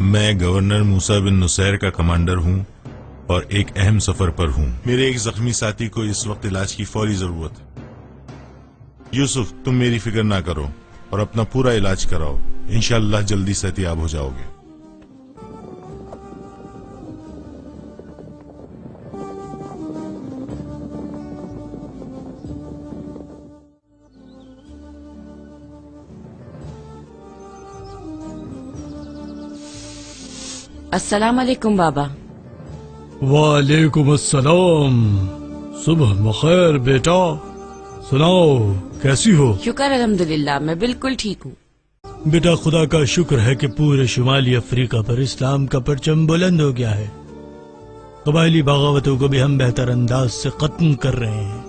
میں گورنر موسیٰ بن نصیر کا کمانڈر ہوں اور ایک اہم سفر پر ہوں. میرے ایک زخمی ساتھی کو اس وقت علاج کی فوری ضرورت ہے. یوسف، تم میری فکر نہ کرو اور اپنا پورا علاج کراؤ. انشاءاللہ جلدی صحتیاب ہو جاؤ گے. السلام علیکم بابا. وعلیکم السلام. صبح بخیر بیٹا. سناؤ کیسی ہو؟ شکر الحمدللہ، میں بالکل ٹھیک ہوں. بیٹا خدا کا شکر ہے کہ پورے شمالی افریقہ پر اسلام کا پرچم بلند ہو گیا ہے. قبائلی بغاوتوں کو بھی ہم بہتر انداز سے ختم کر رہے ہیں.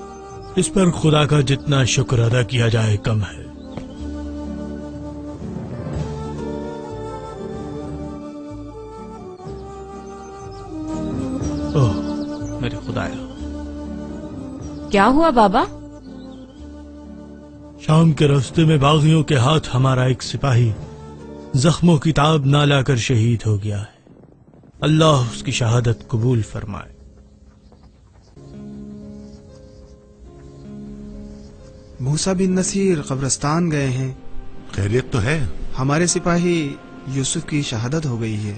اس پر خدا کا جتنا شکر ادا کیا جائے کم ہے. اوہ میرے خدایا. کیا ہوا بابا؟ شام کے راستے میں باغیوں کے ہاتھ ہمارا ایک سپاہی زخموں کی تاب نہ لا کر شہید ہو گیا ہے. اللہ اس کی شہادت قبول فرمائے. موسیٰ بن نصیر قبرستان گئے ہیں. خیریت تو ہے؟ ہمارے سپاہی یوسف کی شہادت ہو گئی ہے.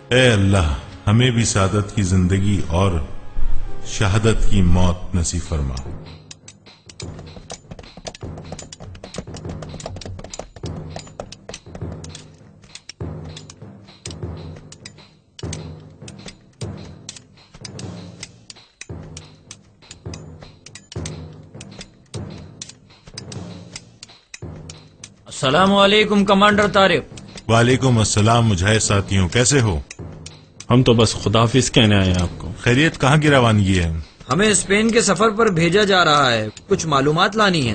اے اللہ، ہمیں بھی سعادت کی زندگی اور شہادت کی موت نصیب فرما. السلام علیکم کمانڈر طارق. وعلیکم السلام مجاہد ساتھیوں، کیسے ہو؟ ہم تو بس خداحافظ کہنے آئے ہیں آپ کو. خیریت؟ کہاں کی روانگی ہے؟ ہمیں اسپین کے سفر پر بھیجا جا رہا ہے، کچھ معلومات لانی ہے.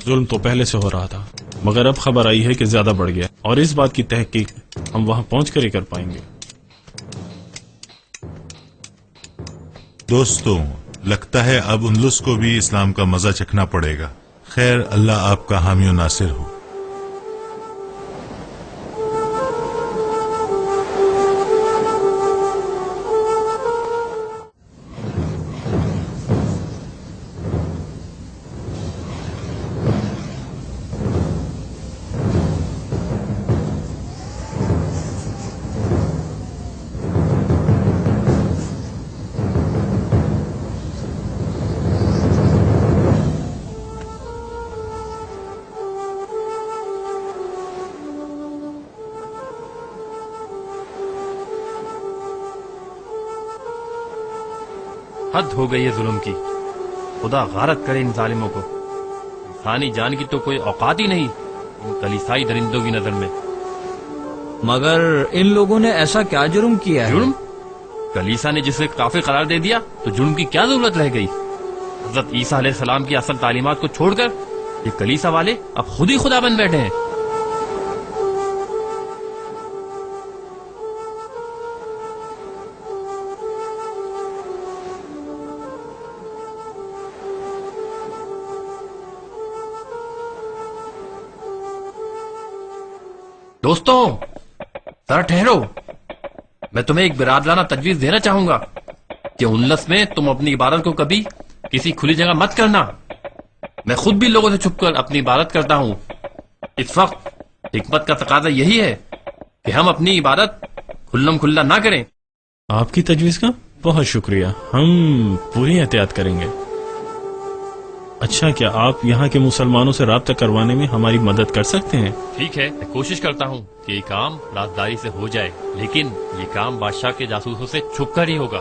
ظلم تو پہلے سے ہو رہا تھا، مگر اب خبر آئی ہے کہ زیادہ بڑھ گیا، اور اس بات کی تحقیق ہم وہاں پہنچ کر ہی کر پائیں گے. دوستوں، لگتا ہے اب اندلس کو بھی اسلام کا مزہ چکھنا پڑے گا. خیر، اللہ آپ کا حامی و ناصر ہو. حد ہو گئی ہے ظلم کی. خدا غارت کرے ان ظالموں کو. انسانی جان کی تو کوئی اوقات ہی نہیں ان کلیسائی درندوں کی نظر میں. مگر ان لوگوں نے ایسا کیا جرم کیا ہے؟ جرم؟ کلیسا نے جسے کافر قرار دے دیا تو جرم کی کیا ضرورت رہ گئی؟ حضرت عیسیٰ علیہ السلام کی اصل تعلیمات کو چھوڑ کر یہ کلیسا والے اب خود ہی خدا بن بیٹھے ہیں. دوستوں، ذرا ٹھہرو. میں تمہیں ایک برادرانہ تجویز دینا چاہوں گا کہ اندلس میں تم اپنی عبادت کو کبھی کسی کھلی جگہ مت کرنا. میں خود بھی لوگوں سے چھپ کر اپنی عبادت کرتا ہوں. اس وقت حکمت کا تقاضا یہی ہے کہ ہم اپنی عبادت کھلم کھلا نہ کریں. آپ کی تجویز کا بہت شکریہ، ہم پوری احتیاط کریں گے. اچھا، کیا آپ یہاں کے مسلمانوں سے رابطہ کروانے میں ہماری مدد کر سکتے ہیں؟ ٹھیک ہے، میں کوشش کرتا ہوں کہ یہ کام رازداری سے ہو جائے، لیکن یہ کام بادشاہ کے جاسوسوں سے چھپ کر ہی ہوگا.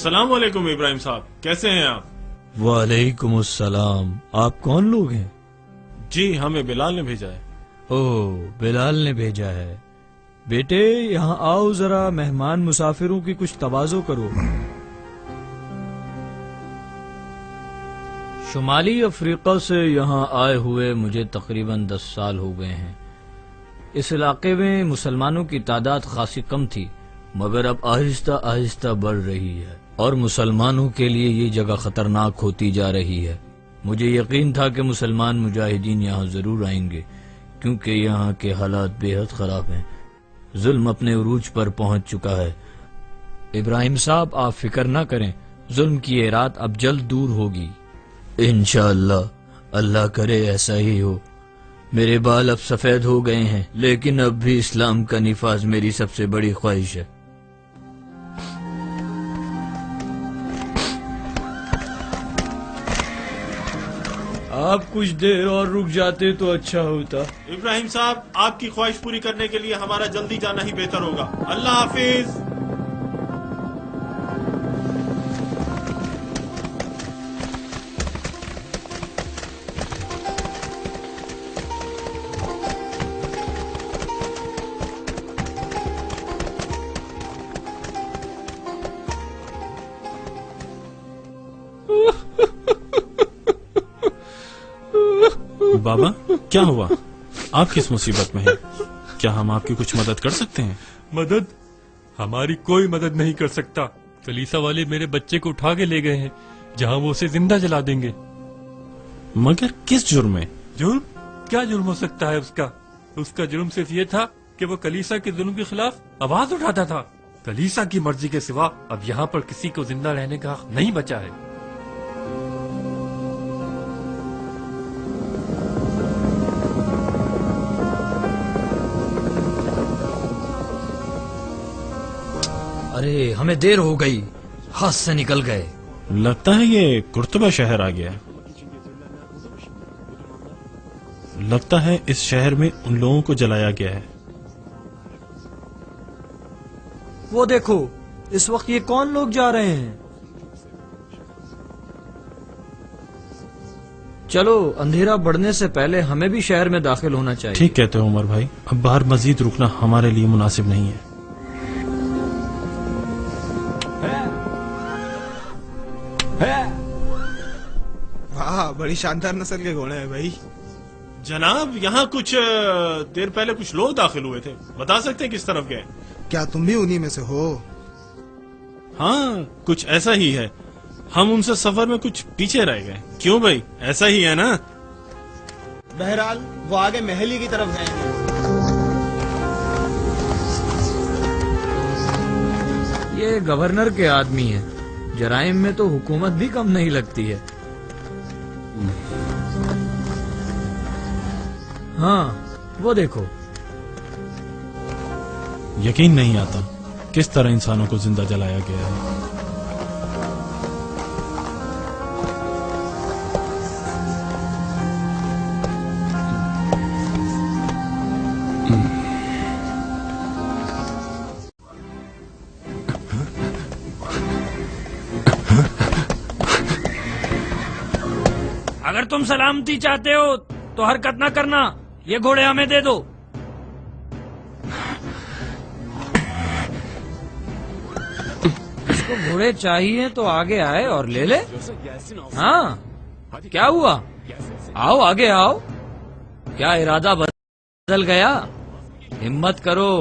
السلام علیکم ابراہیم صاحب، کیسے ہیں آپ؟ وعلیکم السلام. آپ کون لوگ ہیں؟ جی، ہمیں بلال نے بھیجا ہے. اوہ، بلال نے بھیجا ہے. بیٹے یہاں آؤ، ذرا مہمان مسافروں کی کچھ تواضع کرو. شمالی افریقہ سے یہاں آئے ہوئے مجھے تقریباً 10 سال ہو گئے ہیں. اس علاقے میں مسلمانوں کی تعداد خاصی کم تھی، مگر اب آہستہ آہستہ بڑھ رہی ہے اور مسلمانوں کے لیے یہ جگہ خطرناک ہوتی جا رہی ہے. مجھے یقین تھا کہ مسلمان مجاہدین یہاں ضرور آئیں گے کیونکہ یہاں کے حالات بے حد خراب ہیں. ظلم اپنے عروج پر پہنچ چکا ہے. ابراہیم صاحب آپ فکر نہ کریں، ظلم کی یہ رات اب جلد دور ہوگی انشاءاللہ. اللہ کرے ایسا ہی ہو. میرے بال اب سفید ہو گئے ہیں لیکن اب بھی اسلام کا نفاذ میری سب سے بڑی خواہش ہے. آپ کچھ دیر اور رک جاتے تو اچھا ہوتا. ابراہیم صاحب، آپ کی خواہش پوری کرنے کے لیے ہمارا جلدی جانا ہی بہتر ہوگا. اللہ حافظ. بابا کیا ہوا؟ آپ کس مصیبت میں ہیں؟ کیا ہم آپ کی کچھ مدد کر سکتے ہیں؟ مدد؟ ہماری کوئی مدد نہیں کر سکتا. کلیسا والے میرے بچے کو اٹھا کے لے گئے ہیں جہاں وہ اسے زندہ جلا دیں گے. مگر کس جرم میں؟ جرم؟ کیا جرم ہو سکتا ہے اس کا؟ اس کا جرم صرف یہ تھا کہ وہ کلیسا کے ظلم کے خلاف آواز اٹھاتا تھا. کلیسا کی مرضی کے سوا اب یہاں پر کسی کو زندہ رہنے کا حق نہیں بچا ہے. ارے ہمیں دیر ہو گئی، ہاتھ سے نکل گئے. لگتا ہے یہ قرطبہ شہر آ گیا. لگتا ہے اس شہر میں ان لوگوں کو جلایا گیا ہے. وہ دیکھو اس وقت یہ کون لوگ جا رہے ہیں. چلو اندھیرا بڑھنے سے پہلے ہمیں بھی شہر میں داخل ہونا چاہیے. ٹھیک کہتے ہو عمر بھائی، اب باہر مزید رکنا ہمارے لیے مناسب نہیں ہے. واہ، بڑی شاندار نسل کے گھوڑے ہیں بھائی. جناب یہاں کچھ دیر پہلے کچھ لوگ داخل ہوئے تھے، بتا سکتے ہیں کس طرف گئے؟ کیا تم بھی انہی میں سے ہو؟ ہاں کچھ ایسا ہی ہے. ہم ان سے سفر میں کچھ پیچھے رہ گئے. کیوں بھائی، ایسا ہی ہے نا؟ بہرحال وہ آگے محلی کی طرف گئے ہیں. یہ گورنر کے آدمی ہیں، جرائم میں تو حکومت بھی کم نہیں لگتی ہے. ہاں وہ دیکھو. یقین نہیں آتا کس طرح انسانوں کو زندہ جلایا گیا ہے. اگر تم سلامتی چاہتے ہو تو حرکت نہ کرنا، یہ گھوڑے ہمیں دے دو. اس کو گھوڑے چاہیے تو آگے آئے اور لے لے. ہاں کیا ہوا؟ آؤ آگے آؤ. کیا ارادہ بدل گیا؟ ہمت کرو.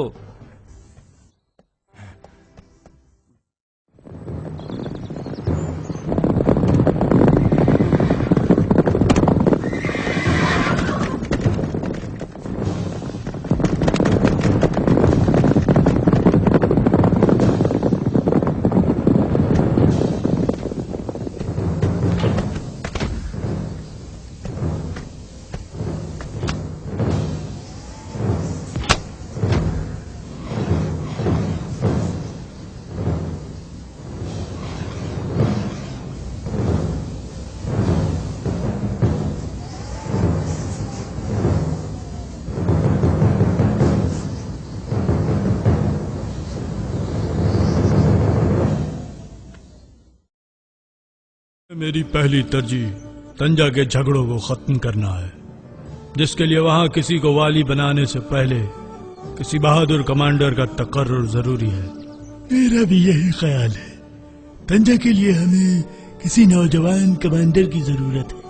میری پہلی ترجیح تنجا کے جھگڑوں کو ختم کرنا ہے، جس کے لیے وہاں کسی کو والی بنانے سے پہلے کسی بہادر کمانڈر کا تقرر ضروری ہے. میرا بھی یہی خیال ہے. تنجا کے لیے ہمیں کسی نوجوان کمانڈر کی ضرورت ہے.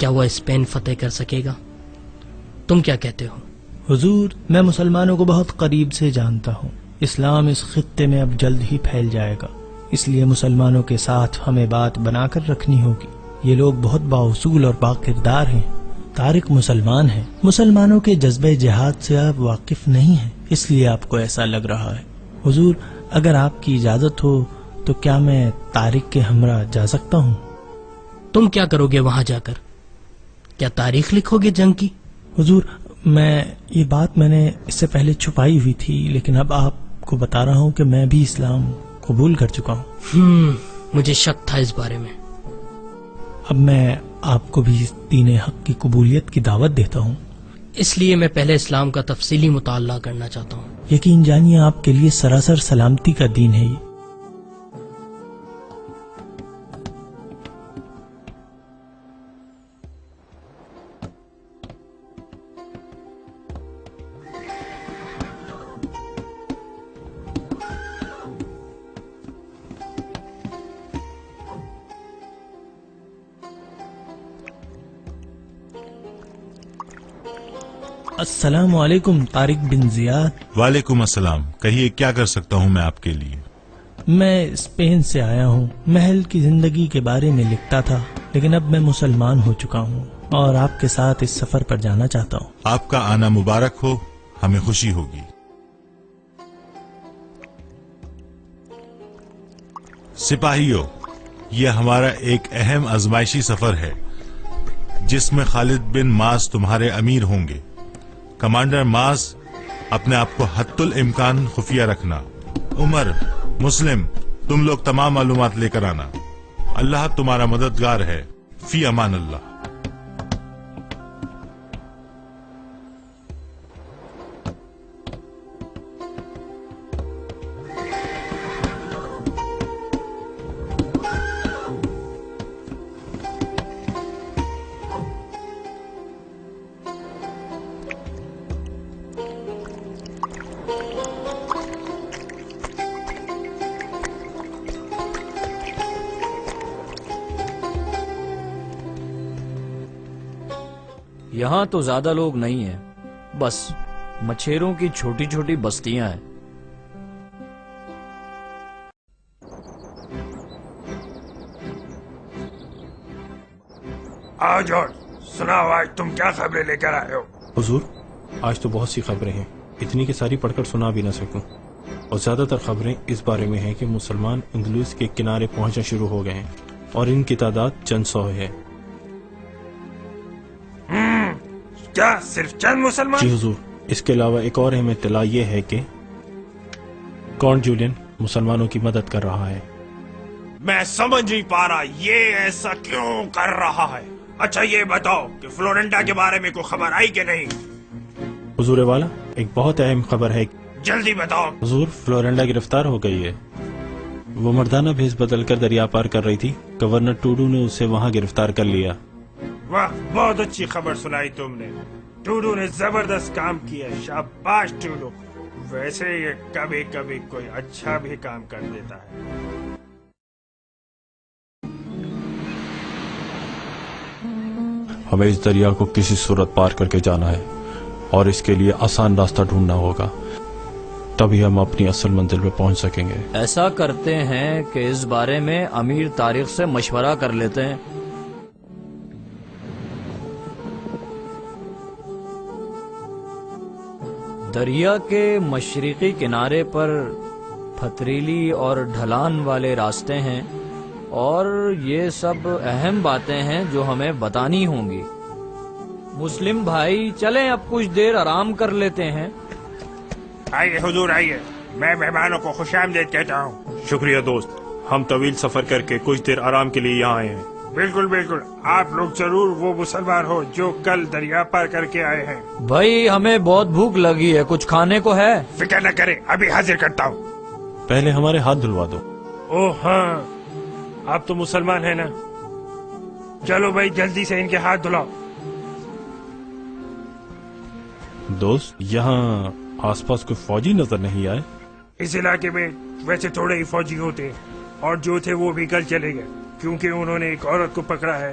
کیا وہ اسپین فتح کر سکے گا؟ تم کیا کہتے ہو؟ حضور، میں مسلمانوں کو بہت قریب سے جانتا ہوں. اسلام اس خطے میں اب جلد ہی پھیل جائے گا، اس لیے مسلمانوں کے ساتھ ہمیں بات بنا کر رکھنی ہوگی. یہ لوگ بہت بااصول اور باکردار ہیں. طارق مسلمان ہیں، مسلمانوں کے جذبہ جہاد سے آپ واقف نہیں ہیں، اس لیے آپ کو ایسا لگ رہا ہے. حضور، اگر آپ کی اجازت ہو تو کیا میں طارق کے ہمراہ جا سکتا ہوں؟ تم کیا کرو گے وہاں جا کر؟ کیا تاریخ لکھو گے جنگ کی؟ حضور، یہ بات میں نے اس سے پہلے چھپائی ہوئی تھی، لیکن اب آپ کو بتا رہا ہوں کہ میں بھی اسلام قبول کر چکا ہوں. مجھے شک تھا اس بارے میں. اب میں آپ کو بھی دین حق کی قبولیت کی دعوت دیتا ہوں. اس لیے میں پہلے اسلام کا تفصیلی مطالعہ کرنا چاہتا ہوں. یقین جانیے آپ کے لیے سراسر سلامتی کا دین ہے یہ. السلام علیکم طارق بن زیاد. وعلیکم السلام. کہیے کیا کر سکتا ہوں میں آپ کے لیے؟ میں اسپین سے آیا ہوں. محل کی زندگی کے بارے میں لکھتا تھا، لیکن اب میں مسلمان ہو چکا ہوں اور آپ کے ساتھ اس سفر پر جانا چاہتا ہوں. آپ کا آنا مبارک ہو، ہمیں خوشی ہوگی. سپاہیوں، یہ ہمارا ایک اہم آزمائشی سفر ہے جس میں خالد بن معاذ تمہارے امیر ہوں گے. کمانڈر معاذ، اپنے آپ کو حتی الامکان خفیہ رکھنا. عمر، مسلم، تم لوگ تمام معلومات لے کر آنا. اللہ تمہارا مددگار ہے. فی امان اللہ. یہاں تو زیادہ لوگ نہیں ہیں، بس مچھیروں کی چھوٹی چھوٹی بستیاں ہیں. آج اور سناؤ، آج تم کیا خبریں لے کر آئے ہو؟ حضور، آج تو بہت سی خبریں ہیں، اتنی کہ ساری پڑھ کر سنا بھی نہ سکوں. اور زیادہ تر خبریں اس بارے میں ہیں کہ مسلمان اندلس کے کنارے پہنچنا شروع ہو گئے ہیں اور ان کی تعداد چند سو ہے. کیا صرف چند مسلمان؟ جی حضور، اس کے علاوہ ایک اور اہم اطلاع یہ ہے کہ کونٹ جولین مسلمانوں کی مدد کر رہا ہے. میں سمجھ نہیں پا رہا یہ ایسا کیوں کر رہا ہے. اچھا یہ بتاؤ کہ فلورنٹا کے بارے میں کوئی خبر آئی کہ نہیں؟ حضور والا، ایک بہت اہم خبر ہے. جلدی بتاؤ. حضور، فلورنٹا گرفتار ہو گئی ہے. وہ مردانہ بھیس بدل کر دریا پار کر رہی تھی. گورنر ٹوڈو نے اسے وہاں گرفتار کر لیا. واہ، بہت اچھی خبر سنائی تم نے. ٹوڈو نے زبردست کام کیا. شاباش ٹوڈو. ویسے یہ کبھی کبھی کوئی اچھا بھی کام کر دیتا ہے. ہمیں اس دریا کو کسی صورت پار کر کے جانا ہے اور اس کے لیے آسان راستہ ڈھونڈنا ہوگا، تبھی ہم اپنی اصل منزل پہ پہنچ سکیں گے. ایسا کرتے ہیں کہ اس بارے میں امیر طارق سے مشورہ کر لیتے ہیں. دریا کے مشرقی کنارے پر پتھریلی اور ڈھلان والے راستے ہیں اور یہ سب اہم باتیں ہیں جو ہمیں بتانی ہوں گی. مسلم بھائی چلیں اب کچھ دیر آرام کر لیتے ہیں. آئیے حضور آئیے، میں مہمانوں کو خوش آمدید کہتا ہوں. شکریہ دوست، ہم طویل سفر کر کے کچھ دیر آرام کے لیے یہاں آئے ہیں. بالکل بالکل، آپ لوگ ضرور وہ مسلمان ہو جو کل دریا پار کر کے آئے ہیں. بھائی ہمیں بہت بھوک لگی ہے، کچھ کھانے کو ہے؟ فکر نہ کریں، ابھی حاضر کرتا ہوں. پہلے ہمارے ہاتھ دھلوا دو. اوہ ہاں، آپ تو مسلمان ہیں نا. چلو بھائی جلدی سے ان کے ہاتھ دھلاؤ. دوست، یہاں آس پاس کوئی فوجی نظر نہیں آئے؟ اس علاقے میں ویسے تھوڑے ہی فوجی ہوتے ہیں اور جو تھے وہ بھی کل چلے گئے کیونکہ انہوں نے ایک عورت کو پکڑا ہے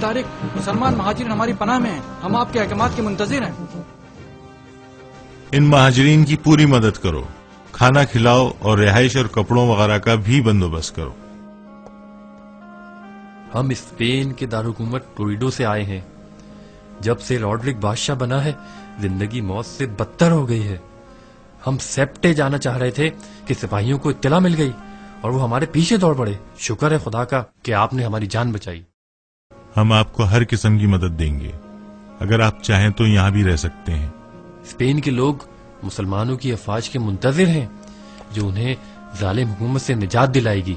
طارق، مسلمان مہاجرین ہماری پناہ میں ہیں، ہم آپ کے احکامات کے منتظر ہیں۔ ان مہاجرین کی پوری مدد کرو، کھانا کھلاؤ اور رہائش اور کپڑوں وغیرہ کا بھی بندوبست کرو۔ ہم اسپین کے دارالحکومت ٹولیڈو سے آئے ہیں۔ جب سے روڈرک بادشاہ بنا ہے زندگی موت سے بدتر ہو گئی ہے۔ ہم سیپٹے جانا چاہ رہے تھے کہ سپاہیوں کو اطلاع مل گئی اور وہ ہمارے پیچھے دوڑ پڑے۔ شکر ہے خدا کا کہ آپ نے ہماری جان بچائی۔ ہم آپ کو ہر قسم کی مدد دیں گے، اگر آپ چاہیں تو یہاں بھی رہ سکتے ہیں۔ اسپین کے لوگ مسلمانوں کی افواج کے منتظر ہیں جو انہیں ظالم حکومت سے نجات دلائے گی۔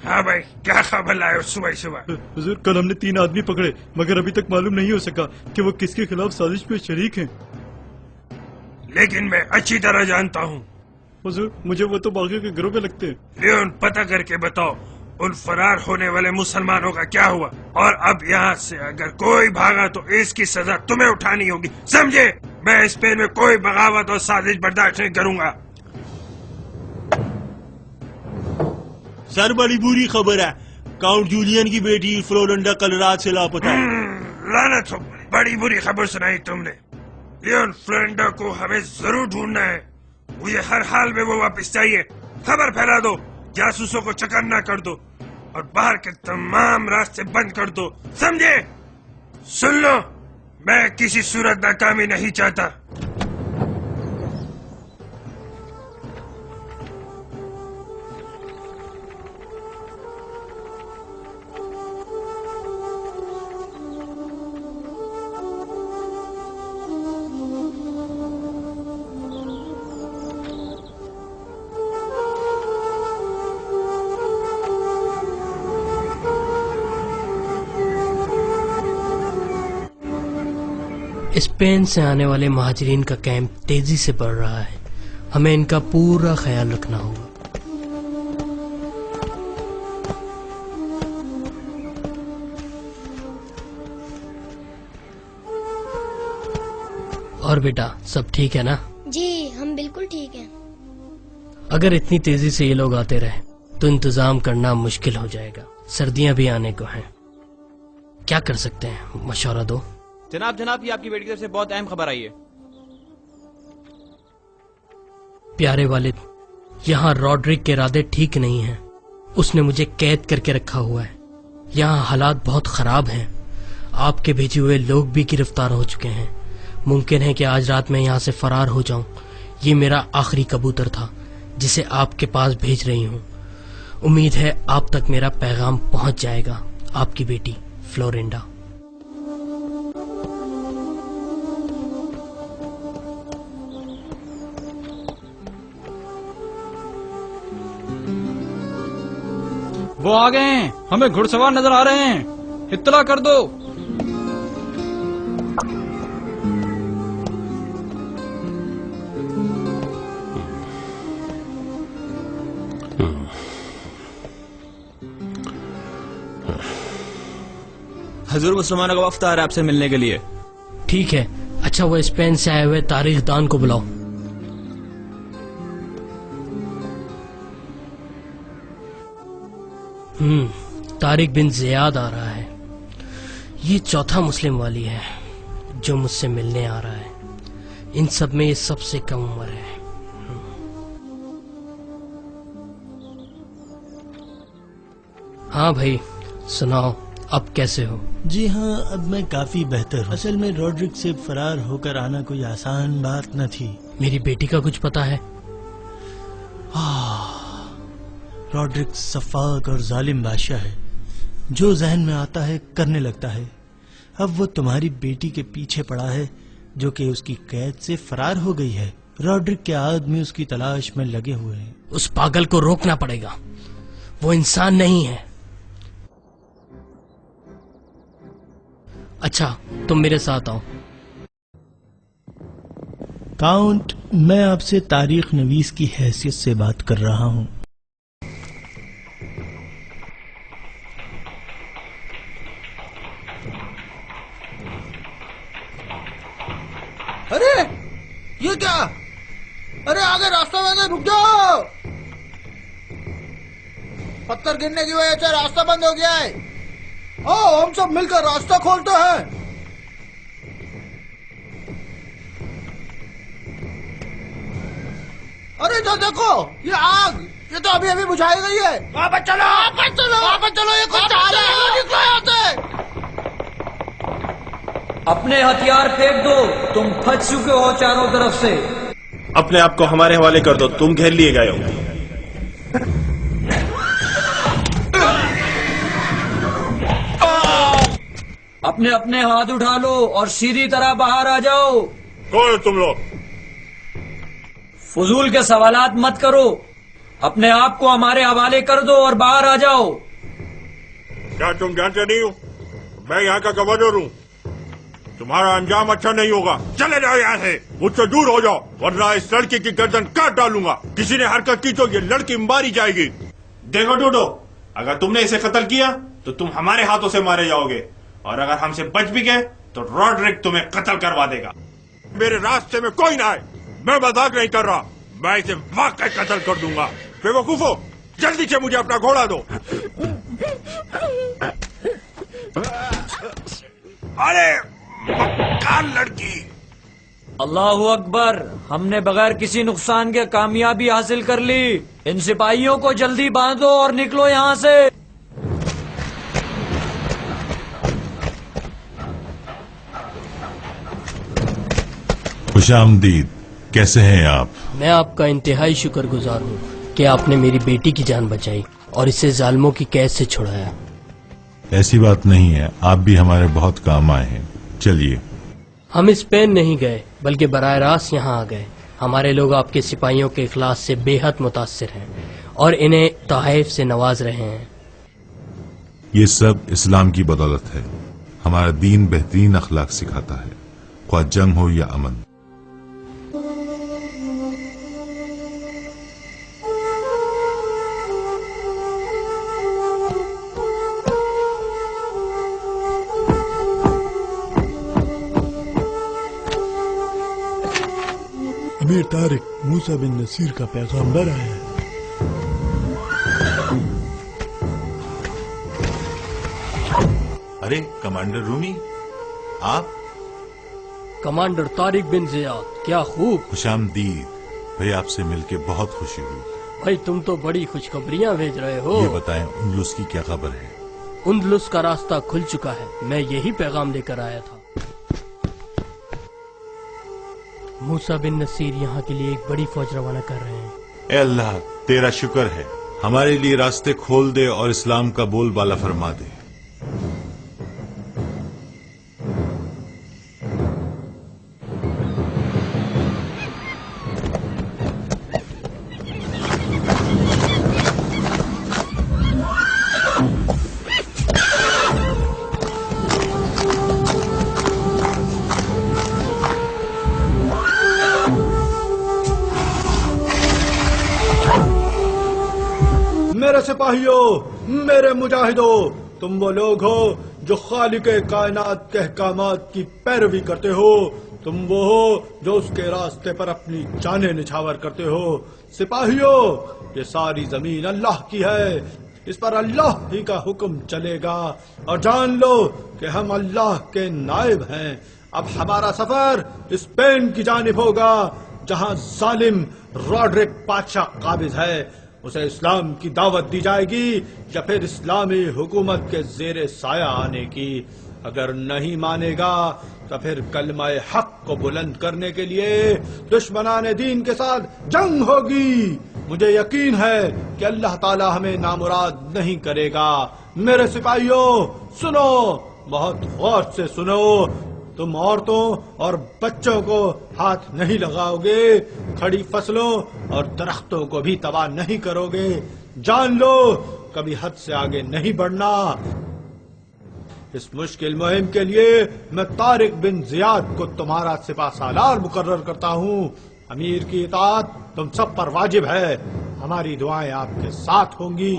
ہاں بھائی، کیا خبر لائے ہو صبح صبح؟ حضور کل ہم نے 3 آدمی پکڑے مگر ابھی تک معلوم نہیں ہو سکا کہ وہ کس کے خلاف سازش میں شریک ہیں۔ لیکن میں اچھی طرح جانتا ہوں۔ حضور مجھے وہ تو باغیوں کے گروہ میں لگتے ہیں۔ لیون، پتہ کر کے بتاؤ ان فرار ہونے والے مسلمانوں کا کیا ہوا، اور اب یہاں سے اگر کوئی بھاگا تو اس کی سزا تمہیں اٹھانی ہوگی، سمجھے؟ میں اسپین میں کوئی بغاوت اور سازش برداشت نہیں کروں گا۔ سر بڑی بری خبر ہے، کاؤنٹ جولین کی بیٹی فلورنڈا کل رات سے لاپتہ ہے۔ لعنت ہو، بڑی بری خبر سنائی تم نے۔ لیون، فلورنڈا کو ہمیں ضرور ڈھونڈنا ہے، مجھے ہر حال میں وہ واپس چاہیے۔ خبر پھیلا دو، جاسوسوں کو چکنا کر دو اور باہر کے تمام راستے بند کر دو، سمجھے؟ سن لو، میں کسی صورت ناکامی نہیں چاہتا۔ اسپین سے آنے والے مہاجرین کا کیمپ تیزی سے بڑھ رہا ہے، ہمیں ان کا پورا خیال رکھنا ہوگا۔ اور بیٹا سب ٹھیک ہے نا؟ جی ہم بالکل ٹھیک ہیں۔ اگر اتنی تیزی سے یہ لوگ آتے رہے تو انتظام کرنا مشکل ہو جائے گا، سردیاں بھی آنے کو ہیں۔ کیا کر سکتے ہیں، مشورہ دو۔ جناب یہ آپ کی بیٹی کی طرف سے بہت اہم خبر آئی ہے۔ پیارے والد، یہاں روڈرک کے ارادے ٹھیک نہیں ہیں، اس نے مجھے قید کر کے رکھا ہوا ہے۔ یہاں حالات بہت خراب ہیں، آپ کے بھیجے ہوئے لوگ بھی گرفتار ہو چکے ہیں۔ ممکن ہے کہ آج رات میں یہاں سے فرار ہو جاؤں۔ یہ میرا آخری کبوتر تھا جسے آپ کے پاس بھیج رہی ہوں۔ امید ہے آپ تک میرا پیغام پہنچ جائے گا۔ آپ کی بیٹی فلورنڈا۔ وہ آ گئے ہیں، ہمیں گھڑ سوار نظر آ رہے ہیں، اطلاع کر دو۔ حضور مسلمانوں کا وفد آ رہا ہے آپ سے ملنے کے لیے۔ ٹھیک ہے، اچھا وہ اسپین سے آئے ہوئے تاریخ دان کو بلاؤ۔ طارق بن زیاد آ رہا ہے، یہ چوتھا مسلم والی ہے جو مجھ سے ملنے آ رہا ہے۔ ان سب میں یہ سب سے کم عمر ہے۔ ہاں بھائی سناؤ، اب کیسے ہو؟ جی ہاں، اب میں کافی بہتر ہوں. اصل میں روڈرک سے فرار ہو کر آنا کوئی آسان بات نہ تھی. میری بیٹی کا کچھ پتا ہے؟ روڈرک سفاک اور ظالم بادشاہ ہے. جو ذہن میں آتا ہے کرنے لگتا ہے. اب وہ تمہاری بیٹی کے پیچھے پڑا ہے جو کہ اس کی قید سے فرار ہو گئی ہے. روڈرک کے آدمی اس کی تلاش میں لگے ہوئے ہیں. اس پاگل کو روکنا پڑے گا، وہ انسان نہیں ہے. اچھا تم میرے ساتھ آؤ. کاؤنٹ، میں آپ سے تاریخ نویس کی حیثیت سے بات کر رہا ہوں. ارے یہ کیا؟ ارے آگے راستہ میں رک جاؤ. پتھر گرنے کی وجہ سے راستہ بند ہو گیا ہے. آؤ ہم سب مل کر راستہ کھولتے ہیں. ارے جو دیکھو یہ آگ، یہ تو ابھی ابھی بجھائی گئی ہے. واپس چلو واپس چلو واپس چلو. یہ کچھ آ رہا ہے، نکلو یہاں سے. اپنے ہتھیار پھینک دو، تم پھنس چکے ہو چاروں طرف سے. اپنے آپ کو ہمارے حوالے کر دو، تم گھیر لیے گئے ہو. اپنے اپنے ہاتھ اٹھا لو اور سیدھی طرح باہر آ جاؤ. کون تم لوگ؟ فضول کے سوالات مت کرو، اپنے آپ کو ہمارے حوالے کر دو اور باہر آ جاؤ. کیا تم جانتے نہیں ہو میں یہاں کا گورنر ہوں؟ تمہارا انجام اچھا نہیں ہوگا. چلے جاؤ یہاں سے، مجھ سے دور ہو جاؤ ورنہ اس لڑکی کی گردن کاٹ ڈالوں گا. کسی نے حرکت کی تو یہ لڑکی ماری جائے گی. دیکھو ڈوڈو، اگر تم نے اسے قتل کیا تو تم ہمارے ہاتھوں سے مارے جاؤ گے، اور اگر ہم سے بچ بھی گئے تو روڈرک تمہیں قتل کروا دے گا. میرے راستے میں کوئی نہ آئے. میں مذاق نہیں کر رہا، میں اسے واقعی قتل کر دوں گا. بے وقوفو، جلدی سے مجھے اپنا گھوڑا دو. ارے مکار لڑکی. اللہ اکبر، ہم نے بغیر کسی نقصان کے کامیابی حاصل کر لی. ان سپاہیوں کو جلدی باندھو اور نکلو یہاں سے. خوش آمدید. کیسے ہیں آپ؟ میں آپ کا انتہائی شکر گزار ہوں کہ آپ نے میری بیٹی کی جان بچائی اور اسے ظالموں کی قید سے چھڑایا. ایسی بات نہیں ہے، آپ بھی ہمارے بہت کام آئے ہیں. چلیے. ہم اسپین نہیں گئے بلکہ براہ راست یہاں آ گئے. ہمارے لوگ آپ کے سپاہیوں کے اخلاص سے بے حد متاثر ہیں اور انہیں تحائف سے نواز رہے ہیں. یہ سب اسلام کی بدولت ہے. ہمارا دین بہترین اخلاق سکھاتا ہے، خواہ جنگ ہو یا امن. امیر طارق، موسیٰ بن نصیر کا پیغامبر آیا ہے. ارے کمانڈر رومی، آپ؟ کمانڈر طارق بن زیاد، کیا خوب. خوش آمدید بھائی، آپ سے مل کے بہت خوشی ہوئی. بھائی تم تو بڑی خوشخبریاں بھیج رہے ہو. یہ بتائیں اندلس کی کیا خبر ہے؟ اندلس کا راستہ کھل چکا ہے، میں یہی پیغام لے کر آیا تھا. موسیٰ بن نصیر یہاں کے لیے ایک بڑی فوج روانہ کر رہے ہیں. اے اللہ تیرا شکر ہے، ہمارے لیے راستے کھول دے اور اسلام کا بول بالا فرما دے. میرے سپاہیوں، میرے مجاہدوں، تم وہ لوگ ہو جو خالق کائنات کے احکامات کی پیروی کرتے ہو. تم وہ ہو جو اس کے راستے پر اپنی جانیں نچھاور کرتے ہو. سپاہیوں، یہ ساری زمین اللہ کی ہے، اس پر اللہ ہی کا حکم چلے گا، اور جان لو کہ ہم اللہ کے نائب ہیں. اب ہمارا سفر اسپین کی جانب ہوگا جہاں ظالم روڈرک بادشاہ قابض ہے. اسے اسلام کی دعوت دی جائے گی یا پھر اسلامی حکومت کے زیر سایہ آنے کی. اگر نہیں مانے گا تو پھر کلمہ حق کو بلند کرنے کے لیے دشمنان دین کے ساتھ جنگ ہوگی. مجھے یقین ہے کہ اللہ تعالی ہمیں نامراد نہیں کرے گا. میرے سپاہیوں سنو، بہت غور سے سنو. تم عورتوں اور بچوں کو ہاتھ نہیں لگاؤ گے، کھڑی فصلوں اور درختوں کو بھی تباہ نہیں کرو گے. جان لو کبھی حد سے آگے نہیں بڑھنا. اس مشکل مہم کے لیے میں طارق بن زیاد کو تمہارا سپہ سالار مقرر کرتا ہوں. امیر کی اطاعت تم سب پر واجب ہے. ہماری دعائیں آپ کے ساتھ ہوں گی.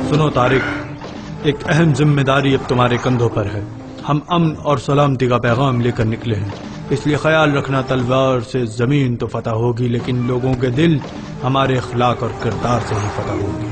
سنو طارق، ایک اہم ذمہ داری اب تمہارے کندھوں پر ہے. ہم امن اور سلامتی کا پیغام لے کر نکلے ہیں، اس لیے خیال رکھنا تلوار سے زمین تو فتح ہوگی لیکن لوگوں کے دل ہمارے اخلاق اور کردار سے ہی فتح ہوگی.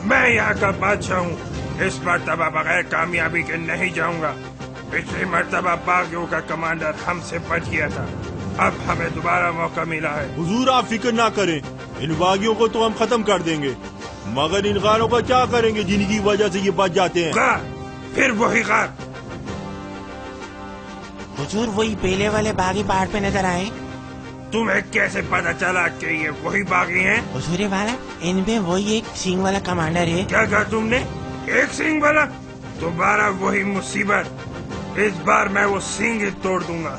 میں یہاں کا بادشاہ ہوں. اس مرتبہ بغیر کامیابی کے نہیں جاؤں گا. پچھلی مرتبہ باغیوں کا کمانڈر ہم سے بچ گیا تھا، اب ہمیں دوبارہ موقع ملا ہے. حضور آپ فکر نہ کریں، ان باغیوں کو تو ہم ختم کر دیں گے، مگر ان غاروں کا کیا کریں گے جن کی وجہ سے یہ بچ جاتے ہیں؟ غار، پھر وہی غار. حضور وہی پہلے والے باغی پہاڑ پہ نظر آئے. تمہیں کیسے پتا چلا کہ یہ وہی باغی ہیں؟ حضور والا ان میں وہی ایک سینگ والا کمانڈر ہے. کیا کہا تم نے؟ ایک سینگ والا؟ دوبارہ وہی مصیبت. اس بار میں وہ سینگ ہی توڑ دوں گا.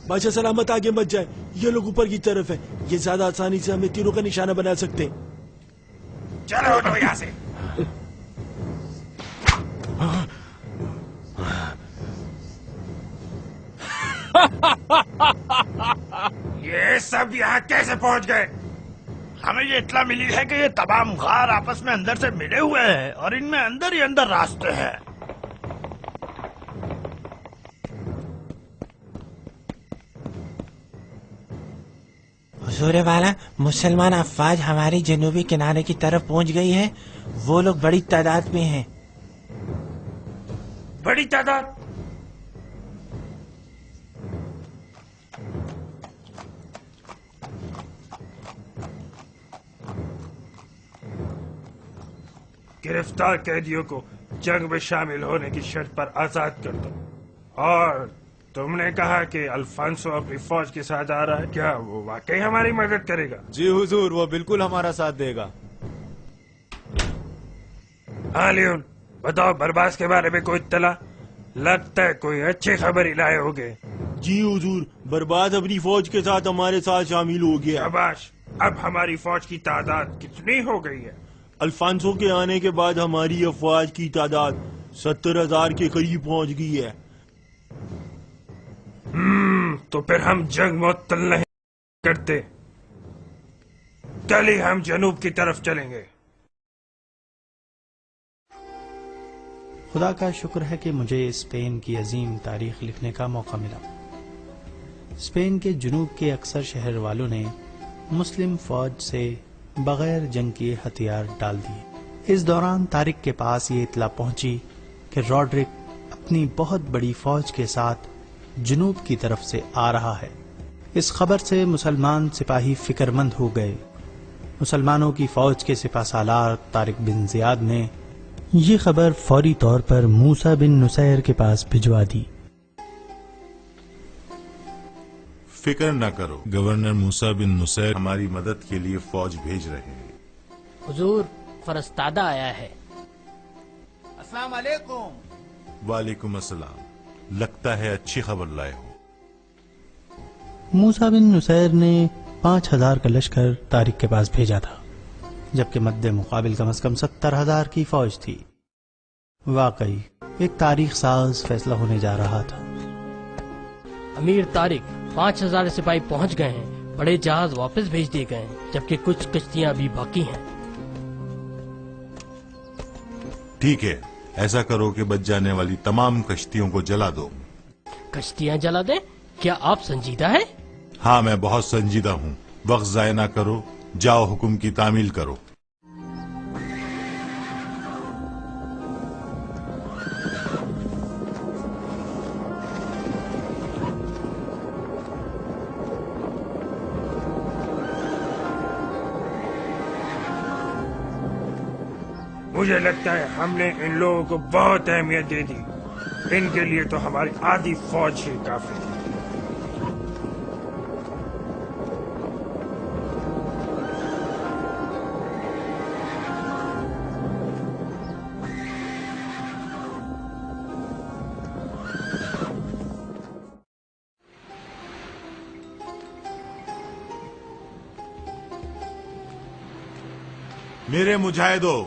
بادشاہ سلامت آگے مت جائے، یہ لوگ اوپر کی طرف ہے، یہ زیادہ آسانی سے ہمیں تیروں کا نشانہ بنا سکتے. چلو اٹھو یہاں سے. یہ سب یہاں کیسے پہنچ گئے؟ ہمیں یہ اطلاع ملی ہے کہ یہ تمام غار آپس میں اندر سے ملے ہوئے ہیں اور ان میں اندر ہی اندر راستے ہیں. حضور والا مسلمان افواج ہماری جنوبی کنارے کی طرف پہنچ گئی ہے. وہ لوگ بڑی تعداد میں ہیں. بڑی تعداد؟ گرفتار قیدیوں کو جنگ میں شامل ہونے کی شرط پر آزاد کر دو. اور تم نے کہا کہ الفانسو اپنی فوج کے ساتھ آ رہا ہے، کیا وہ واقعی ہماری مدد کرے گا؟ جی حضور، وہ بالکل ہمارا ساتھ دے گا. ہاں لیون، بتاؤ برباس کے بارے میں کوئی اطلاع؟ لگتا ہے کوئی اچھی خبر ہی لائے ہوگے. جی حضور، برباد اپنی فوج کے ساتھ ہمارے ساتھ شامل ہو گیا. شاباش. اب ہماری فوج کی تعداد کتنی ہو گئی ہے؟ الفانسو کے آنے کے بعد ہماری افواج کی تعداد 70,000 کے قریب پہنچ گئی ہے. تو پھر ہم جنگ معطل نہیں کرتے، کل ہی ہم جنوب کی طرف چلیں گے. خدا کا شکر ہے کہ مجھے اسپین کی عظیم تاریخ لکھنے کا موقع ملا. اسپین کے جنوب کے اکثر شہر والوں نے مسلم فوج سے بغیر جنگ کے ہتھیار ڈال دیے۔ اس دوران طارق کے پاس یہ اطلاع پہنچی کہ راڈرک اپنی بہت بڑی فوج کے ساتھ جنوب کی طرف سے آ رہا ہے۔ اس خبر سے مسلمان سپاہی فکر مند ہو گئے۔ مسلمانوں کی فوج کے سپہ سالار طارق بن زیاد نے یہ خبر فوری طور پر موسیٰ بن نصیر کے پاس بھجوا دی۔ فکر نہ کرو، گورنر موسیٰ بن نصیر ہماری مدد کے لیے فوج بھیج رہے ہیں۔ حضور، فرستادہ آیا ہے۔ السلام علیکم۔ وعلیکم السلام، لگتا ہے اچھی خبر لائے ہو۔ موسیٰ بن نصیر نے 5000 کا لشکر طارق کے پاس بھیجا تھا، جبکہ مد مقابل کم از کم 70,000 کی فوج تھی۔ واقعی ایک تاریخ ساز فیصلہ ہونے جا رہا تھا۔ امیر طارق، 5000 سپاہی پہنچ گئے ہیں، بڑے جہاز واپس بھیج دیے گئے ہیں، جبکہ کچھ کشتیاں ابھی باقی ہیں۔ ٹھیک ہے، ایسا کرو کہ بچ جانے والی تمام کشتیوں کو جلا دو۔ کشتیاں جلا دیں؟ کیا آپ سنجیدہ ہیں؟ ہاں، میں بہت سنجیدہ ہوں۔ وقت ضائع نہ کرو، جاؤ حکم کی تعمیل کرو۔ مجھے لگتا ہے ہم نے ان لوگوں کو بہت اہمیت دے دی، ان کے لیے تو ہماری آدھی فوج ہی کافی تھی۔ میرے مجاہدوں،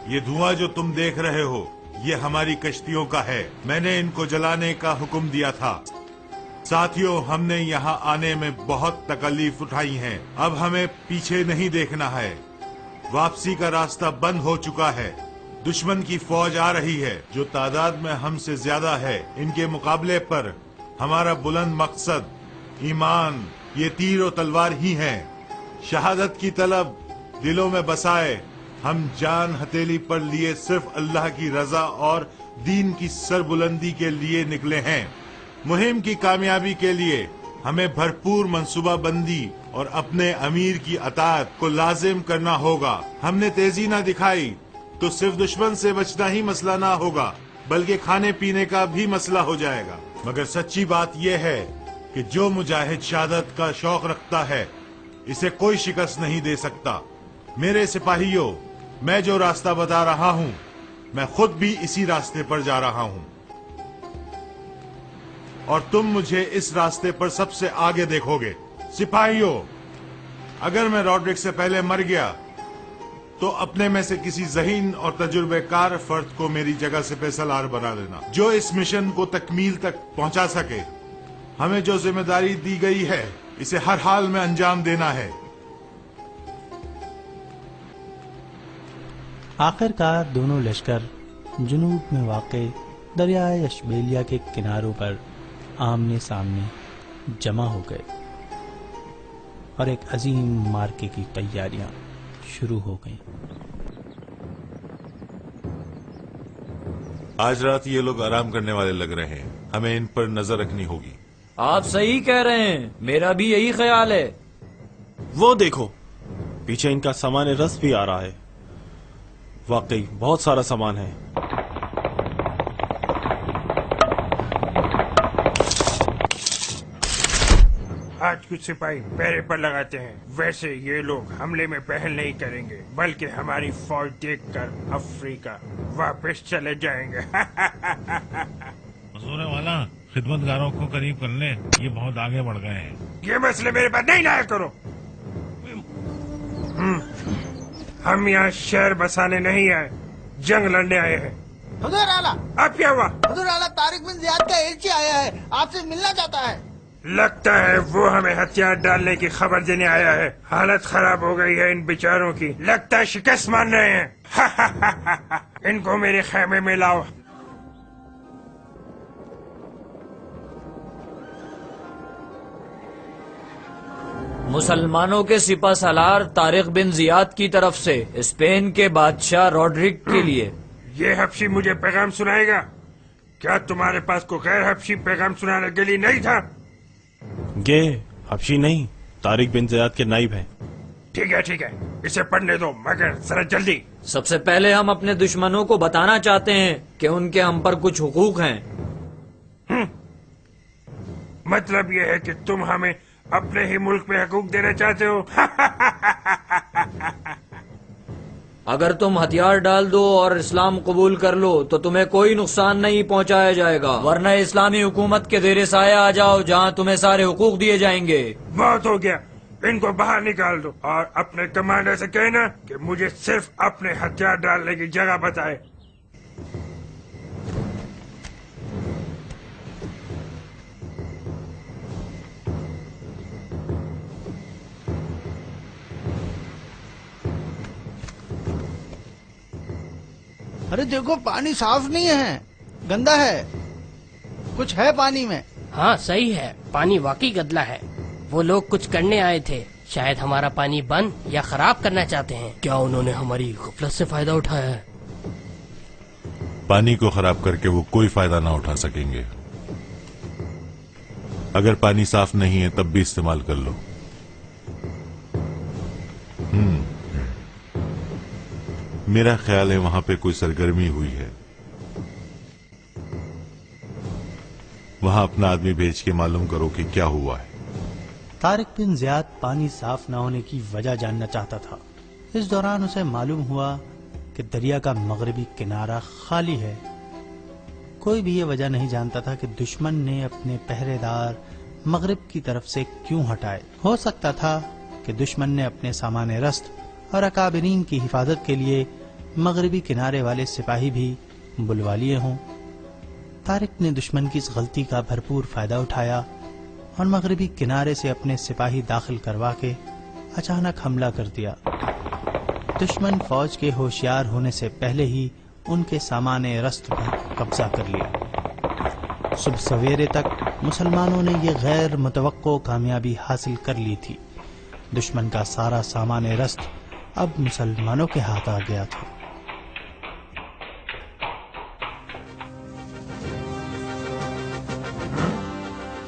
یہ دھواں جو تم دیکھ رہے ہو یہ ہماری کشتیوں کا ہے۔ میں نے ان کو جلانے کا حکم دیا تھا۔ ساتھیوں، ہم نے یہاں آنے میں بہت تکلیف اٹھائی ہیں، اب ہمیں پیچھے نہیں دیکھنا ہے۔ واپسی کا راستہ بند ہو چکا ہے۔ دشمن کی فوج آ رہی ہے جو تعداد میں ہم سے زیادہ ہے۔ ان کے مقابلے پر ہمارا بلند مقصد ایمان، یہ تیر و تلوار ہی ہیں۔ شہادت کی طلب دلوں میں بسائے ہم جان ہتھیلی پر لیے صرف اللہ کی رضا اور دین کی سربلندی کے لیے نکلے ہیں۔ مہم کی کامیابی کے لیے ہمیں بھرپور منصوبہ بندی اور اپنے امیر کی اطاعت کو لازم کرنا ہوگا۔ ہم نے تیزی نہ دکھائی تو صرف دشمن سے بچنا ہی مسئلہ نہ ہوگا، بلکہ کھانے پینے کا بھی مسئلہ ہو جائے گا۔ مگر سچی بات یہ ہے کہ جو مجاہد شہادت کا شوق رکھتا ہے اسے کوئی شکست نہیں دے سکتا۔ میرے سپاہیوں، میں جو راستہ بتا رہا ہوں میں خود بھی اسی راستے پر جا رہا ہوں، اور تم مجھے اس راستے پر سب سے آگے دیکھو گے۔ سپاہیوں، اگر میں راڈرک سے پہلے مر گیا تو اپنے میں سے کسی ذہین اور تجربے کار فرد کو میری جگہ سے سالار بنا لینا، جو اس مشن کو تکمیل تک پہنچا سکے۔ ہمیں جو ذمہ داری دی گئی ہے اسے ہر حال میں انجام دینا ہے۔ آخر کار دونوں لشکر جنوب میں واقع دریائے اشبیلیا کے کناروں پر آمنے سامنے جمع ہو گئے اور ایک عظیم مارکے کی تیاریاں شروع ہو گئیں۔ آج رات یہ لوگ آرام کرنے والے لگ رہے ہیں، ہمیں ان پر نظر رکھنی ہوگی۔ آپ صحیح کہہ رہے ہیں، میرا بھی یہی خیال ہے۔ وہ دیکھو، پیچھے ان کا سامان رس بھی آ رہا ہے۔ واقعی بہت سارا سامان ہے۔ آج کچھ سپاہی پہرے پر لگاتے ہیں، ویسے یہ لوگ حملے میں پہل نہیں کریں گے، بلکہ ہماری فوج دیکھ کر افریقہ واپس چلے جائیں گے۔ حضور والا، خدمتگاروں کو قریب کر لیں، یہ بہت آگے بڑھ گئے ہیں۔ یہ مسئلے میرے پاس نہیں لایا کرو۔ ہم یہاں شہر بسانے نہیں آئے، جنگ لڑنے آئے ہیں۔ حضور اعلیٰ، اب کیا ہوا؟ حضور اعلیٰ، طارق بن زیاد کا ایلچی آیا ہے، آپ سے ملنا چاہتا ہے۔ لگتا ہے وہ ہمیں ہتھیار ڈالنے کی خبر دینے آیا ہے۔ حالت خراب ہو گئی ہے ان بیچاروں کی، لگتا ہے شکست مان رہے ہیں۔ ان کو میرے خیمے میں لاؤ۔ مسلمانوں کے سپہ سالار طارق بن زیاد کی طرف سے اسپین کے بادشاہ روڈرک کے لیے۔ یہ حبشی مجھے پیغام سنائے گا؟ کیا تمہارے پاس کوئی غیر حبشی پیغام سنانے کے لیے نہیں تھا؟ یہ حبشی نہیں، طارق بن زیاد کے نائب ہیں۔ ٹھیک ہے، اسے پڑھنے دو، مگر ذرا جلدی۔ سب سے پہلے ہم اپنے دشمنوں کو بتانا چاہتے ہیں کہ ان کے ہم پر کچھ حقوق ہیں۔ مطلب یہ ہے کہ تم ہمیں اپنے ہی ملک میں حقوق دینا چاہتے ہو؟ اگر تم ہتھیار ڈال دو اور اسلام قبول کر لو تو تمہیں کوئی نقصان نہیں پہنچایا جائے گا، ورنہ اسلامی حکومت کے زیر سایہ آ جاؤ جہاں تمہیں سارے حقوق دیے جائیں گے۔ بہت ہو گیا، ان کو باہر نکال دو اور اپنے کمانڈر سے کہنا کہ مجھے صرف اپنے ہتھیار ڈالنے کی جگہ بتائے۔ ارے دیکھو، پانی صاف نہیں ہے، گندا ہے، کچھ ہے پانی میں۔ ہاں صحیح ہے، پانی واقعی گدلا ہے۔ وہ لوگ کچھ کرنے آئے تھے، شاید ہمارا پانی بند یا خراب کرنا چاہتے ہیں۔ کیا انہوں نے ہماری غفلت سے فائدہ اٹھایا ہے؟ پانی کو خراب کر کے وہ کوئی فائدہ نہ اٹھا سکیں گے۔ اگر پانی صاف نہیں ہے تب بھی استعمال کر لو۔ میرا خیال ہے وہاں پہ کوئی سرگرمی ہوئی ہے، وہاں اپنا آدمی بھیج کے معلوم کرو کہ کیا ہوا ہے۔ طارق بن زیاد پانی صاف نہ ہونے کی وجہ جاننا چاہتا تھا۔ اس دوران اسے معلوم ہوا کہ دریا کا مغربی کنارہ خالی ہے۔ کوئی بھی یہ وجہ نہیں جانتا تھا کہ دشمن نے اپنے پہرے دار مغرب کی طرف سے کیوں ہٹائے۔ ہو سکتا تھا کہ دشمن نے اپنے سامان رست اور اکابرین کی حفاظت کے لیے مغربی کنارے والے سپاہی بھی بلوا لیے ہوں۔ طارق نے دشمن کی اس غلطی کا بھرپور فائدہ اٹھایا اور مغربی کنارے سے اپنے سپاہی داخل کروا کے اچانک حملہ کر دیا۔ دشمن فوج کے ہوشیار ہونے سے پہلے ہی ان کے سامان رست پر قبضہ کر لیا۔ صبح سویرے تک مسلمانوں نے یہ غیر متوقع کامیابی حاصل کر لی تھی۔ دشمن کا سارا سامان رست اب مسلمانوں کے ہاتھ آ گیا تھا۔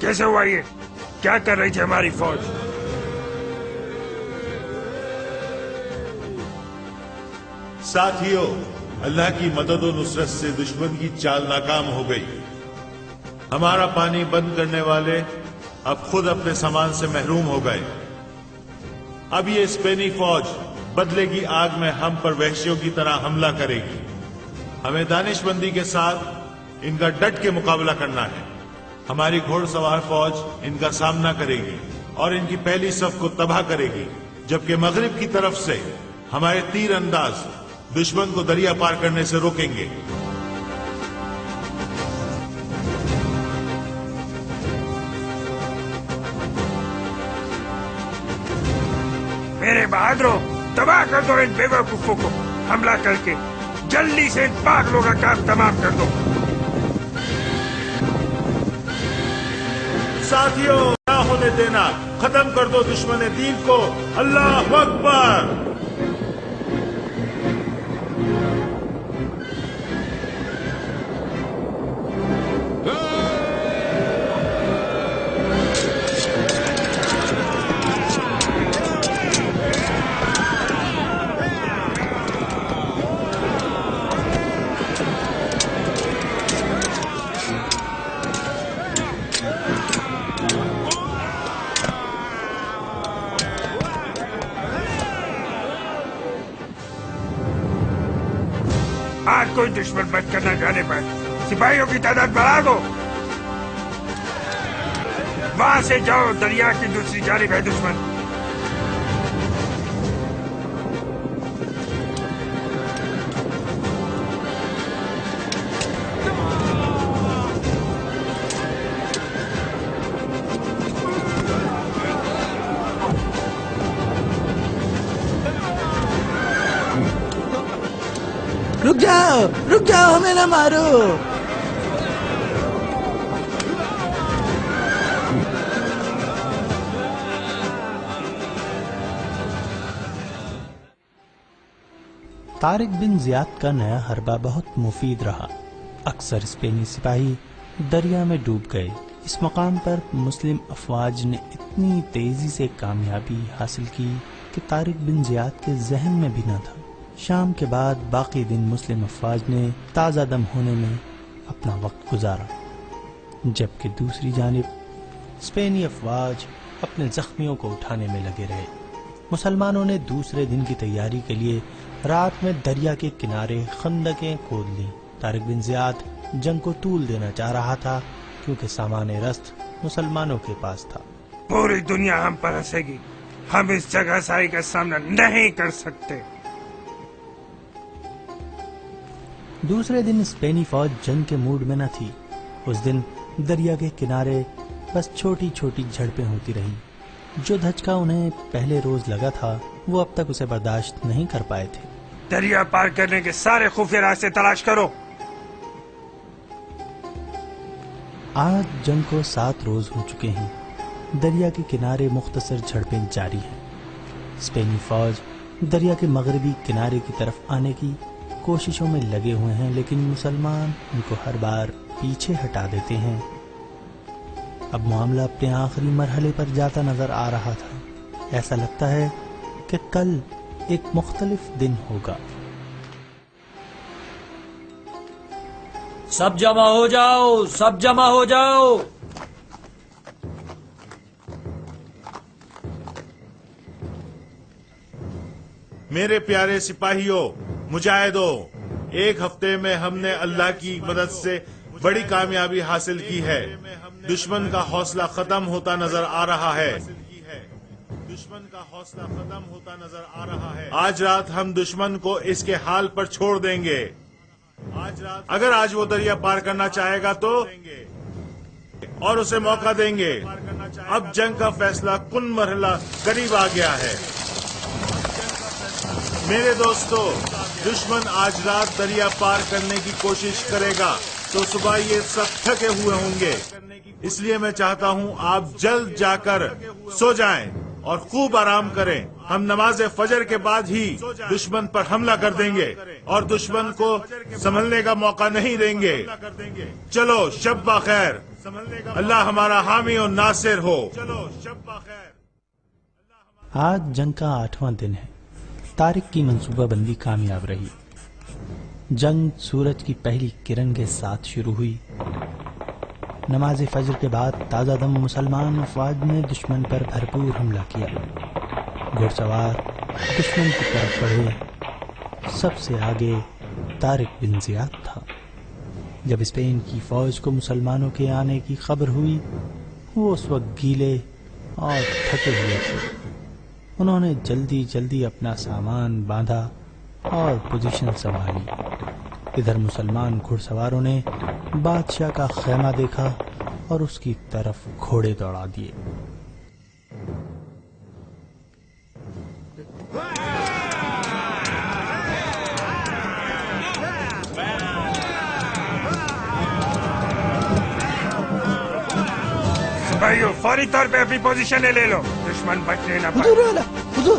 کیسے ہوا یہ؟ کیا کر رہی تھی ہماری فوج؟ ساتھیوں، اللہ کی مدد و نصرت سے دشمن کی چال ناکام ہو گئی۔ ہمارا پانی بند کرنے والے اب خود اپنے سامان سے محروم ہو گئے۔ اب یہ اسپینی فوج بدلے کی آگ میں ہم پر وحشیوں کی طرح حملہ کرے گی۔ ہمیں دانش مندی کے ساتھ ان کا ڈٹ کے مقابلہ کرنا ہے۔ ہماری گھوڑ سوار فوج ان کا سامنا کرے گی اور ان کی پہلی صف کو تباہ کرے گی، جبکہ مغرب کی طرف سے ہمارے تیر انداز دشمن کو دریا پار کرنے سے روکیں گے۔ میرے بہادروں، تباہ کر دو ان بے وقوفوں کو، حملہ کر کے جلدی سے ان پاگلوں کا کام تمام کر دو۔ ساتھیوں، نہ ہونے دینا، ختم کر دو دشمن دین کو۔ اللہ اکبر۔ آج کوئی دشمن بچ کر نہ جانے پائے۔ سپاہیوں کی تعداد بڑھا دو۔ وہاں سے جاؤ، دریا کی دوسری جانب ہے دشمن۔ رک جاؤ، ہمیں نہ مارو۔ طارق بن زیاد کا نیا حربہ بہت مفید رہا. اکثر اسپینی سپاہی دریا میں ڈوب گئے. اس مقام پر مسلم افواج نے اتنی تیزی سے کامیابی حاصل کی کہ طارق بن زیاد کے ذہن میں بھی نہ تھا. شام کے بعد باقی دن مسلم افواج نے تازہ دم ہونے میں اپنا وقت گزارا، جبکہ دوسری جانب اسپینی افواج اپنے زخمیوں کو اٹھانے میں لگے رہے. مسلمانوں نے دوسرے دن کی تیاری کے لیے رات میں دریا کے کنارے خندقیں کھود لیں. طارق بن زیاد جنگ کو طول دینا چاہ رہا تھا کیونکہ سامان رست مسلمانوں کے پاس تھا. پوری دنیا ہم پر ہنسے گی، ہم اس جگہ سائی کا سامنا نہیں کر سکتے. دوسرے دن اسپینی فوج جنگ کے موڈ میں نہ تھی. اس دن دریا کے کنارے بس چھوٹی چھوٹی جھڑپیں ہوتی رہیں. جو دھچکا انہیں پہلے روز لگا تھا وہ اب تک اسے برداشت نہیں کر پائے تھے. دریا پار کرنے کے سارے خفیہ راستے تلاش کرو. آج جنگ کو 7 روز ہو چکے ہیں. دریا کے کنارے مختصر جھڑپیں جاری ہیں. اسپینی فوج دریا کے مغربی کنارے کی طرف آنے کی کوششوں میں لگے ہوئے ہیں، لیکن مسلمان ان کو ہر بار پیچھے ہٹا دیتے ہیں. اب معاملہ اپنے آخری مرحلے پر جاتا نظر آ رہا تھا. ایسا لگتا ہے کہ کل ایک مختلف دن ہوگا. سب جمع ہو جاؤ، سب جمع ہو جاؤ. میرے پیارے سپاہیوں، مجاہدوں، ایک ہفتے میں ہم نے اللہ کی مدد سے بڑی کامیابی حاصل کی ہے. دشمن کا حوصلہ ختم ہوتا نظر آ رہا ہے. آج رات ہم دشمن کو اس کے حال پر چھوڑ دیں گے. اگر آج وہ دریا پار کرنا چاہے گا تو اور اسے موقع دیں گے. اب جنگ کا فیصلہ کن مرحلہ قریب آ گیا ہے. میرے دوستو، دشمن آج رات دریا پار کرنے کی کوشش کرے گا تو صبح یہ سب تھکے ہوئے ہوں گے. اس لیے میں چاہتا ہوں آپ جلد جا کر سو جائیں اور خوب آرام کریں. ہم نماز فجر کے بعد ہی دشمن پر حملہ کر دیں گے اور دشمن کو سنبھلنے کا موقع نہیں دیں گے. چلو شب بخیر. اللہ ہمارا حامی اور ناصر ہو. آج جنگ کا 8واں دن ہے. طارق کی منصوبہ بندی کامیاب رہی. جنگ سورج کی پہلی کرن کے ساتھ شروع ہوئی. نماز فجر کے بعد تازہ دم مسلمان افواج نے دشمن پر بھرپور حملہ کیا. گھڑ سوار دشمن کی طرف بڑھے. سب سے آگے طارق بن زیاد تھا. جب اسپین کی فوج کو مسلمانوں کے آنے کی خبر ہوئی وہ اس وقت گیلے اور تھکے ہوئے تھے. انہوں نے جلدی جلدی اپنا سامان باندھا اور پوزیشن سنبھالی. ادھر مسلمان گھڑ سواروں نے بادشاہ کا خیمہ دیکھا اور اس کی طرف گھوڑے دوڑا دیے. سپاہیوں، فوری طور پہ اپنی پوزیشن لے لو، دشمن بچنے نہ پائے. حضور،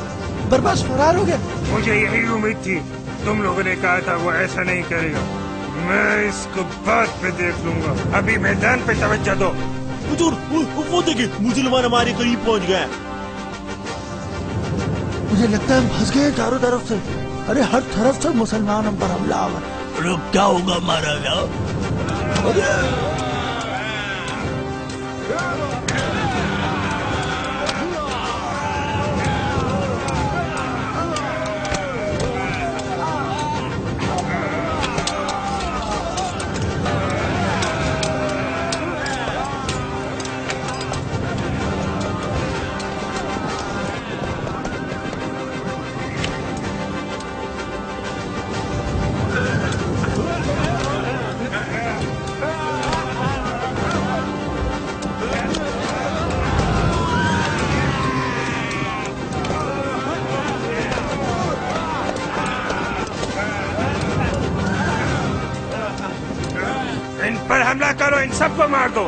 برباس فرار ہو گیا. مجھے یہی امید تھی. تم لوگوں نے کہا تھا وہ ایسا نہیں کرے گا. میں اس کو بعد پہ دیکھ لوں گا. ابھی میدان پہ توجہ دو. حضور، وہ دیکھیں، مسلمان ہمارے قریب پہنچ گیا. مجھے لگتا ہے ہم پھنس گئے چاروں طرف سے. ارے ہر طرف سے مسلمان ہم پر حملہ آور. کیا ہوگا ہمارا گیا؟ ان پر حملہ کرو، ان سب کو مار دو.